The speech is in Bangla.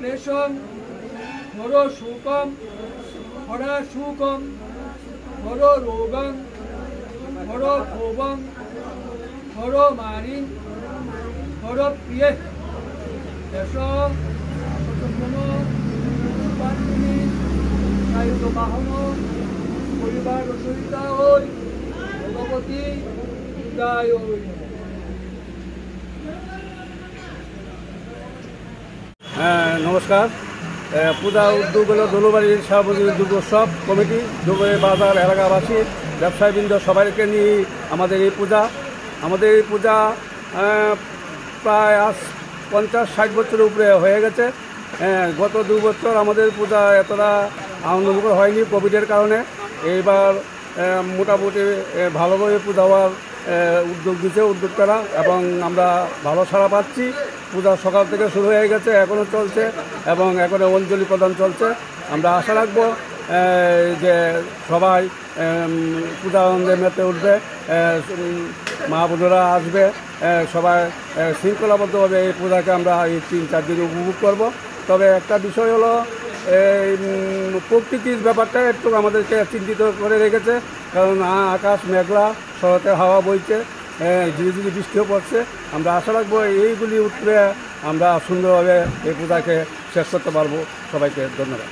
क्लेशं मरो शोकं हरा शोकं मरो रोगं मरो भोगं मरो मानिं मरो प्रिय यशो सतमनो पार्थिनी सायुध बाहनो परिवार रचयिता हई भगवती उदय नमस्कार पूजा उद्योग हलो दलुबाड़ी सार्वजनिक दुर्गोत्सव कमिटी दुबई बाजार एलाकाबासी व्यवसायीबृंद सबाइके निये आमादेर এই पूजा प्राय आज 50-60 বছরের উপরে হয়ে গেছে। গত 2 বছর আমাদের পূজা এতটা আনন্দমুখর হয়নি কোভিডের কারণে। এইবার মোটামুটি ভালোভাবে পূজা হওয়ার উদ্যোগ দিচ্ছে উদ্যোক্তারা এবং আমরা ভালো সাড়া পাচ্ছি। পূজা সকাল থেকে শুরু হয়ে গেছে, এখনও চলছে এবং এখনও অঞ্জলি প্রদান চলছে। আমরা আশা রাখব যে সবাই পূজা আনন্দে মেতে উঠবে, মা বোনেরা আসবে, সবাই শৃঙ্খলাবদ্ধভাবে এই পূজাকে আমরা এই 3-4 দিন উপভোগ করব। তবে একটা বিষয় হলো এই প্রকৃতির ব্যাপারটা একটু আমাদেরকে চিন্তিত করে রেখেছে, কারণ আকাশ মেঘলা, শরতের হাওয়া বইছে, ঝিরিঝিরি বৃষ্টিও পড়ছে। আমরা আশা রাখবো এইগুলি উঠলে আমরা সুন্দরভাবে এই পূজাকে শেষ করতে পারবো। সবাইকে ধন্যবাদ।